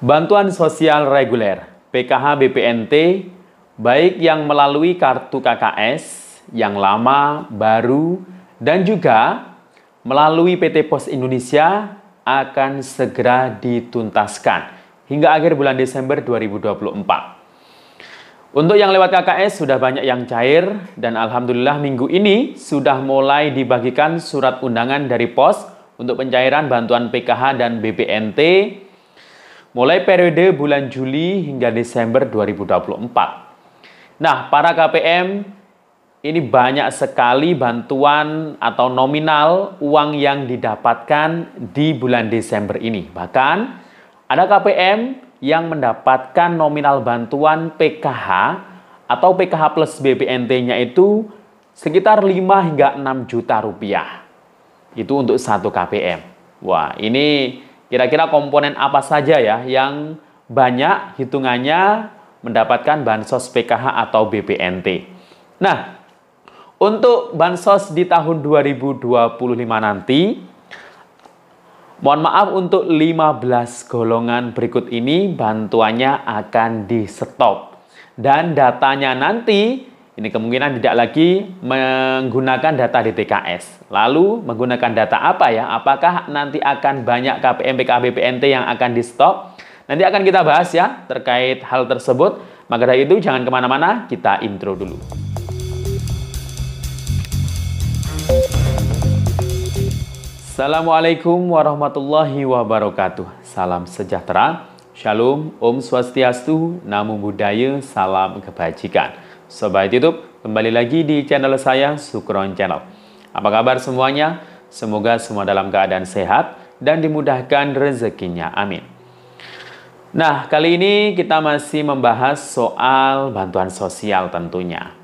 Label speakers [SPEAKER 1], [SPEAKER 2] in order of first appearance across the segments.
[SPEAKER 1] Bantuan sosial reguler PKH BPNT baik yang melalui kartu KKS yang lama, baru, dan juga melalui PT Pos Indonesia akan segera dituntaskan hingga akhir bulan Desember 2024. Untuk yang lewat KKS sudah banyak yang cair dan alhamdulillah minggu ini sudah mulai dibagikan surat undangan dari pos untuk pencairan bantuan PKH dan BPNT mulai periode bulan Juli hingga Desember 2024. Nah, para KPM, ini banyak sekali bantuan atau nominal uang yang didapatkan di bulan Desember ini. Bahkan, ada KPM yang mendapatkan nominal bantuan PKH atau PKH plus BPNT-nya itu sekitar 5 hingga 6 juta rupiah. Itu untuk satu KPM. Wah, ini kira-kira komponen apa saja ya yang banyak hitungannya mendapatkan bansos PKH atau BPNT. Nah, untuk bansos di tahun 2025 nanti, mohon maaf untuk 15 golongan berikut ini bantuannya akan di-stop. Dan datanya nanti, ini kemungkinan tidak lagi menggunakan data di TKS. Lalu menggunakan data apa ya? Apakah nanti akan banyak KPM PKH BPNT yang akan di-stop? Nanti akan kita bahas ya terkait hal tersebut. Maka dari itu jangan kemana-mana, kita intro dulu. Assalamualaikum warahmatullahi wabarakatuh. Salam sejahtera, Shalom, Om Swastiastu, Namo Buddhaya, salam kebajikan. Sobat YouTube, kembali lagi di channel saya, Sukron Channel. Apa kabar semuanya? Semoga semua dalam keadaan sehat dan dimudahkan rezekinya. Amin. Nah, kali ini kita masih membahas soal bantuan sosial tentunya.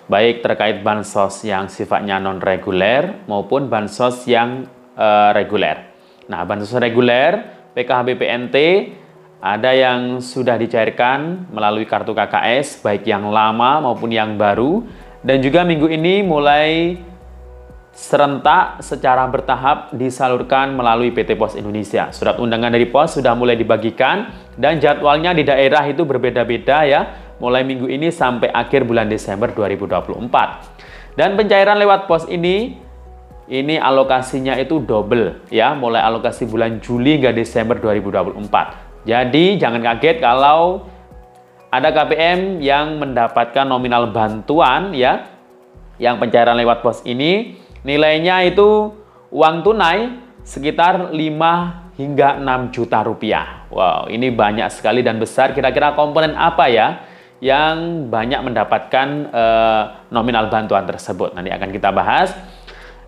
[SPEAKER 1] Baik terkait bansos yang sifatnya non-reguler maupun bansos yang reguler. Nah, bansos reguler, PKH BPNT, ada yang sudah dicairkan melalui kartu KKS, baik yang lama maupun yang baru. Dan juga minggu ini mulai serentak secara bertahap disalurkan melalui PT Pos Indonesia. Surat undangan dari pos sudah mulai dibagikan dan jadwalnya di daerah itu berbeda-beda ya. Mulai minggu ini sampai akhir bulan Desember 2024. Dan pencairan lewat pos ini alokasinya itu double ya. Mulai alokasi bulan Juli hingga Desember 2024. Jadi jangan kaget kalau ada KPM yang mendapatkan nominal bantuan ya, yang pencairan lewat pos ini nilainya itu uang tunai sekitar 5 hingga 6 juta rupiah. Wow, ini banyak sekali dan besar. Kira-kira komponen apa ya yang banyak mendapatkan nominal bantuan tersebut? Nanti akan kita bahas.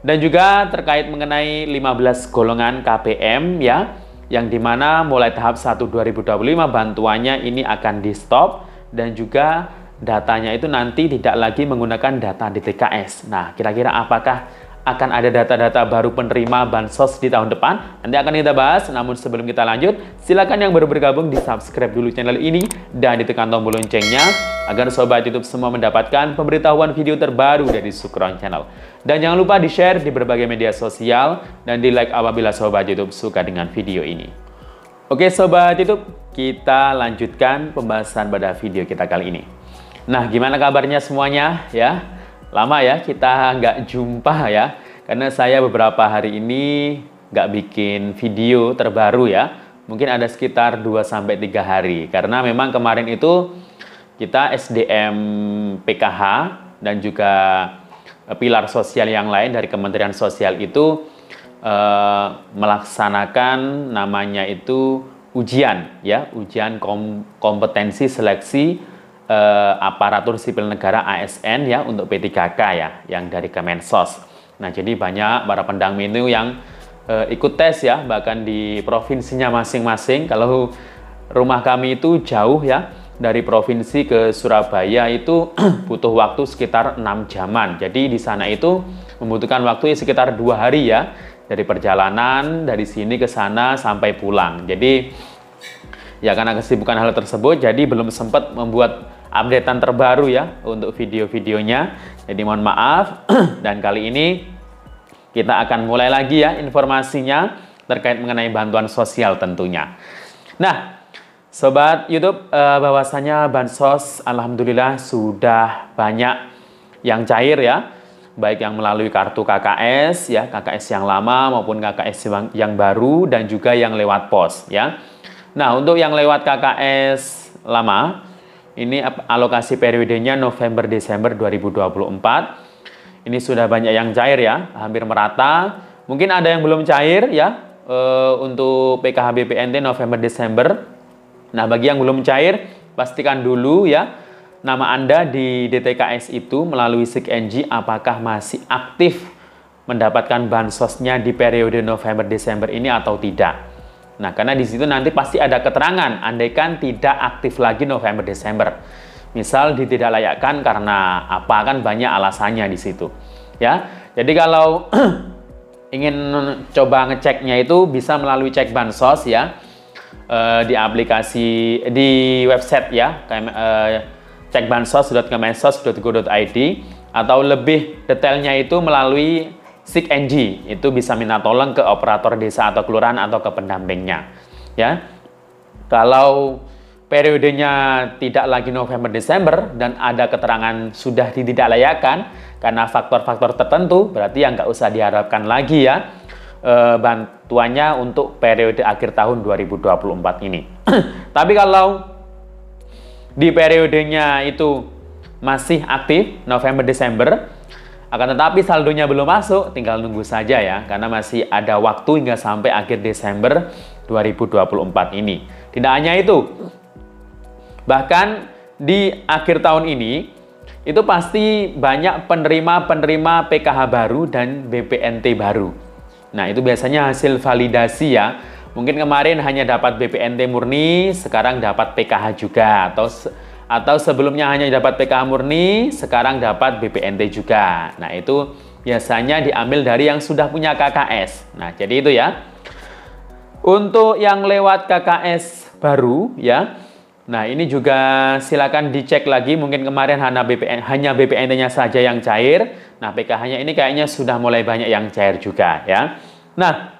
[SPEAKER 1] Dan juga terkait mengenai 15 golongan KPM ya, yang dimana mulai tahap 1 2025 bantuannya ini akan di-stop dan juga datanya itu nanti tidak lagi menggunakan data di TKS. Nah, kira-kira apakah akan ada data-data baru penerima bansos di tahun depan? Nanti akan kita bahas, namun sebelum kita lanjut, silakan yang baru bergabung di subscribe dulu channel ini dan ditekan tombol loncengnya agar sobat YouTube semua mendapatkan pemberitahuan video terbaru dari Sukron Channel. Dan jangan lupa di-share di berbagai media sosial dan di-like apabila sobat YouTube suka dengan video ini. Oke sobat YouTube, kita lanjutkan pembahasan pada video kita kali ini. Nah, gimana kabarnya semuanya ya? Lama ya kita nggak jumpa ya, karena saya beberapa hari ini nggak bikin video terbaru ya. Mungkin ada sekitar 2-3 hari, karena memang kemarin itu kita SDM PKH dan juga pilar sosial yang lain dari Kementerian Sosial itu melaksanakan namanya itu ujian ya, ujian kompetensi seleksi aparatur sipil negara ASN ya untuk P3K ya, yang dari Kemensos. Nah, jadi banyak para pendamping itu yang ikut tes ya, bahkan di provinsinya masing-masing. Kalau rumah kami itu jauh ya, dari provinsi ke Surabaya itu butuh waktu sekitar 6 jaman. Jadi di sana itu membutuhkan waktu sekitar 2 hari ya, dari perjalanan dari sini ke sana sampai pulang. Jadi ya karena kesibukan hal tersebut, jadi belum sempat membuat updatean terbaru ya untuk video-videonya. Jadi mohon maaf. Dan kali ini kita akan mulai lagi ya informasinya terkait mengenai bantuan sosial tentunya. Nah, Sobat YouTube, bahwasanya bansos alhamdulillah sudah banyak yang cair ya, baik yang melalui kartu KKS ya, KKS yang lama maupun KKS yang baru dan juga yang lewat pos ya. Nah, untuk yang lewat KKS lama ini alokasi periodenya November Desember 2024. Ini sudah banyak yang cair ya, hampir merata. Mungkin ada yang belum cair ya untuk PKH BPNT November Desember. Nah, bagi yang belum cair, pastikan dulu ya, nama Anda di DTKS itu melalui SIG-NG apakah masih aktif mendapatkan bansosnya di periode November Desember ini atau tidak. Nah, karena di situ nanti pasti ada keterangan, andaikan tidak aktif lagi November Desember. Misal ditidaklayakkan karena apa, kan banyak alasannya di situ. Ya. Jadi kalau ingin coba ngeceknya itu bisa melalui cek bansos ya. Di aplikasi, di website ya, cekbansos.kemensos.go.id, atau lebih detailnya itu melalui SIG-NG. Itu bisa minta tolong ke operator desa atau kelurahan atau ke pendampingnya ya. Kalau periodenya tidak lagi November Desember dan ada keterangan sudah ditidaklayakkan karena faktor-faktor tertentu, berarti yang nggak usah diharapkan lagi ya bantuannya untuk periode akhir tahun 2024 ini. Tapi kalau di periodenya itu masih aktif November Desember, akan tetapi saldonya belum masuk, tinggal nunggu saja ya, karena masih ada waktu hingga sampai akhir Desember 2024 ini. Tidak hanya itu, bahkan di akhir tahun ini itu pasti banyak penerima PKH baru dan BPNT baru. Nah, itu biasanya hasil validasi ya. Mungkin kemarin hanya dapat BPNT murni, sekarang dapat PKH juga. Atau sebelumnya hanya dapat PKH murni, sekarang dapat BPNT juga. Nah, itu biasanya diambil dari yang sudah punya KKS. Nah, jadi itu ya. Untuk yang lewat KKS baru ya, nah ini juga silakan dicek lagi. Mungkin kemarin hanya BPNT-nya saja yang cair. Nah, PKH-nya ini kayaknya sudah mulai banyak yang cair juga ya. Nah,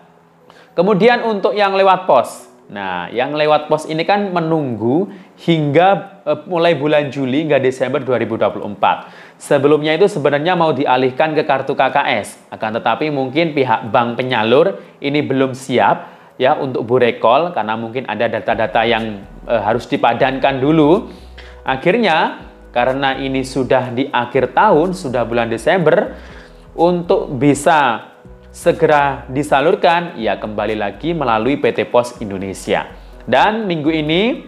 [SPEAKER 1] kemudian untuk yang lewat pos. Nah, yang lewat pos ini kan menunggu hingga mulai bulan Juli hingga Desember 2024. Sebelumnya itu sebenarnya mau dialihkan ke kartu KKS. Akan tetapi mungkin pihak bank penyalur ini belum siap ya untuk burekol karena mungkin ada data-data yang harus dipadankan dulu. Akhirnya karena ini sudah di akhir tahun, sudah bulan Desember, untuk bisa segera disalurkan, ya kembali lagi melalui PT Pos Indonesia. Dan minggu ini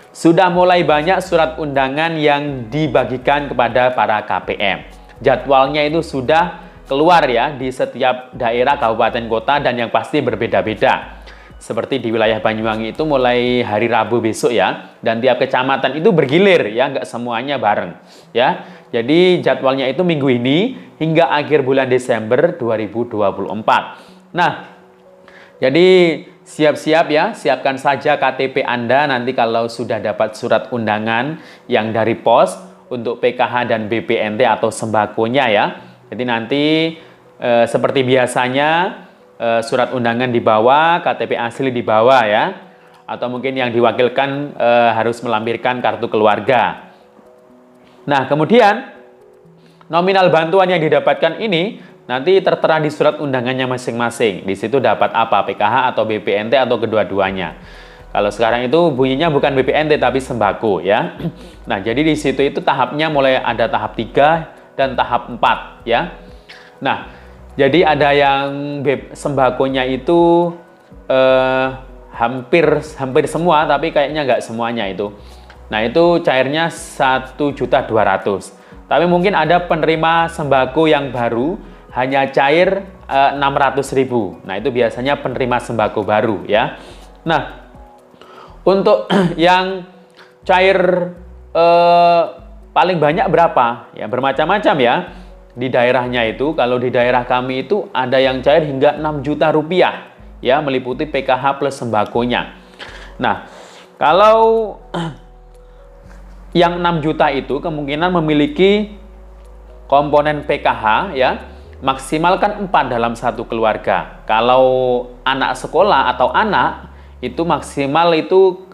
[SPEAKER 1] sudah mulai banyak surat undangan yang dibagikan kepada para KPM. Jadwalnya itu sudah keluar ya di setiap daerah, kabupaten, kota, dan yang pasti berbeda-beda. Seperti di wilayah Banyuwangi itu mulai hari Rabu besok ya, dan tiap kecamatan itu bergilir ya, nggak semuanya bareng ya. Jadi jadwalnya itu minggu ini hingga akhir bulan Desember 2024. Nah, jadi siap-siap ya, siapkan saja KTP Anda nanti kalau sudah dapat surat undangan yang dari pos untuk PKH dan BPNT atau sembakonya ya. Jadi nanti seperti biasanya surat undangan dibawa, KTP asli dibawa ya, atau mungkin yang diwakilkan harus melampirkan kartu keluarga. Nah, kemudian nominal bantuan yang didapatkan ini nanti tertera di surat undangannya masing-masing. Di situ dapat apa, PKH atau BPNT atau kedua-duanya. Kalau sekarang itu bunyinya bukan BPNT tapi sembako ya. Nah, jadi di situ itu tahapnya mulai ada tahap 3 dan tahap 4 ya. Nah, jadi ada yang sembakonya itu hampir semua, tapi kayaknya nggak semuanya itu. Nah, itu cairnya 1.200.000. Tapi mungkin ada penerima sembako yang baru hanya cair 600.000. Nah, itu biasanya penerima sembako baru ya. Nah, untuk yang cair paling banyak berapa? Ya, bermacam-macam ya. Di daerahnya itu, kalau di daerah kami itu ada yang cair hingga 6 juta rupiah ya, meliputi PKH plus sembakonya. Nah, kalau yang 6 juta itu kemungkinan memiliki komponen PKH ya, maksimalkan 4 dalam satu keluarga. Kalau anak sekolah atau anak itu maksimal itu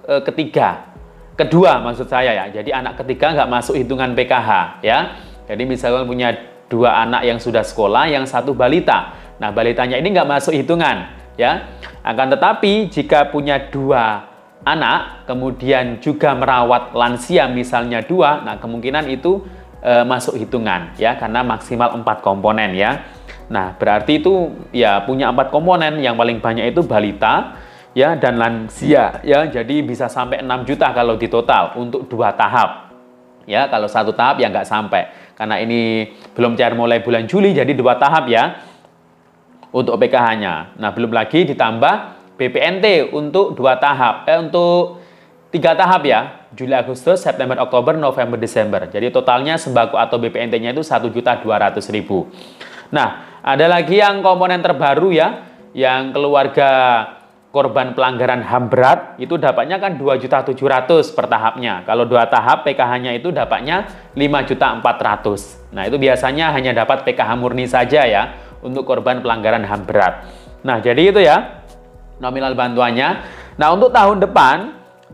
[SPEAKER 1] kedua maksud saya ya. Jadi anak ketiga nggak masuk hitungan PKH ya. Jadi misalkan punya 2 anak yang sudah sekolah, yang 1 balita. Nah, balitanya ini nggak masuk hitungan ya. Akan tetapi jika punya 2 anak, kemudian juga merawat lansia misalnya 2, nah kemungkinan itu masuk hitungan ya, karena maksimal 4 komponen ya. Nah, berarti itu ya punya 4 komponen, yang paling banyak itu balita ya dan lansia ya. Jadi bisa sampai 6 juta kalau di total untuk 2 tahap. Ya, kalau 1 tahap ya nggak sampai. Karena ini belum cair mulai bulan Juli, jadi 2 tahap ya untuk PKH-nya. Nah, belum lagi ditambah BPNT untuk 2 tahap. Untuk 3 tahap ya, Juli, Agustus, September, Oktober, November, Desember. Jadi totalnya sembako atau BPNT-nya itu 1.200.000. Nah, ada lagi yang komponen terbaru ya, yang keluarga korban pelanggaran HAM berat, itu dapatnya kan 2.700.000 per tahapnya. Kalau 2 tahap PKH-nya itu dapatnya 5.400.000. Nah, itu biasanya hanya dapat PKH murni saja ya, untuk korban pelanggaran HAM berat. Nah, jadi itu ya nominal bantuannya. Nah, untuk tahun depan,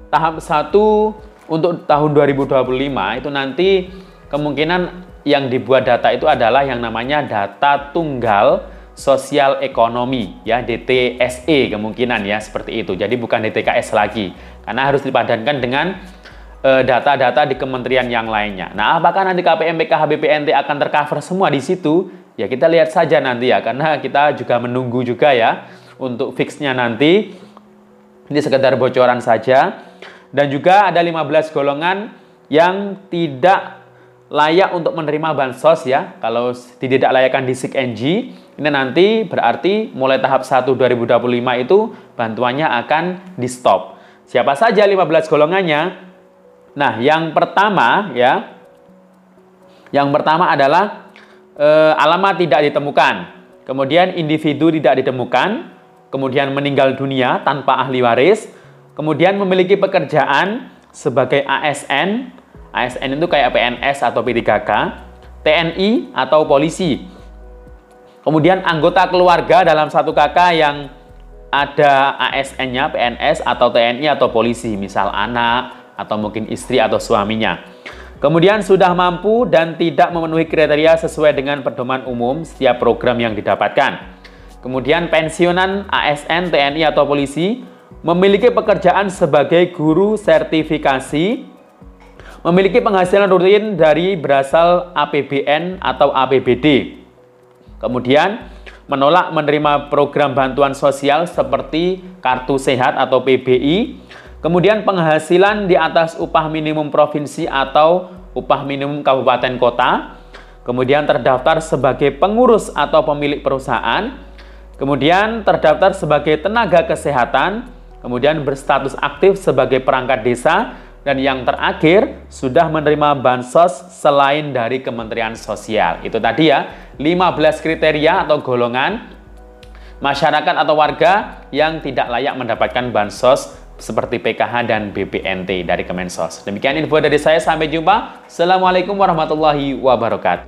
[SPEAKER 1] tahap 1 untuk tahun 2025 itu nanti kemungkinan yang dibuat data itu adalah yang namanya data tunggal sosial ekonomi ya, DTSE kemungkinan ya, seperti itu. Jadi bukan DTKS lagi, karena harus dipadankan dengan data-data di kementerian yang lainnya. Nah, apakah nanti KPM, PKH, BPNT akan tercover semua di situ? Ya, kita lihat saja nanti ya, karena kita juga menunggu juga ya untuk fixnya nanti. Ini sekedar bocoran saja. Dan juga ada 15 golongan yang tidak layak untuk menerima bansos ya. Kalau tidak layakan di SIKNG, ini nanti berarti mulai tahap 1 2025 itu bantuannya akan di stop. Siapa saja 15 golongannya? Nah, yang pertama ya, yang pertama adalah alamat tidak ditemukan, kemudian individu tidak ditemukan, kemudian meninggal dunia tanpa ahli waris, kemudian memiliki pekerjaan sebagai ASN. ASN itu kayak PNS atau P3K, TNI atau polisi. Kemudian anggota keluarga dalam satu kakak yang ada ASN-nya, PNS atau TNI atau polisi, misal anak atau mungkin istri atau suaminya. Kemudian sudah mampu dan tidak memenuhi kriteria sesuai dengan pedoman umum setiap program yang didapatkan. Kemudian pensiunan ASN, TNI atau polisi, memiliki pekerjaan sebagai guru sertifikasi, memiliki penghasilan rutin dari berasal APBN atau APBD. Kemudian menolak menerima program bantuan sosial seperti kartu sehat atau PBI. Kemudian penghasilan di atas upah minimum provinsi atau upah minimum kabupaten kota. Kemudian terdaftar sebagai pengurus atau pemilik perusahaan. Kemudian terdaftar sebagai tenaga kesehatan. Kemudian berstatus aktif sebagai perangkat desa. Dan yang terakhir, sudah menerima bansos selain dari Kementerian Sosial. Itu tadi ya, 15 kriteria atau golongan masyarakat atau warga yang tidak layak mendapatkan bansos seperti PKH dan BPNT dari Kemensos. Demikian info dari saya, sampai jumpa. Assalamualaikum warahmatullahi wabarakatuh.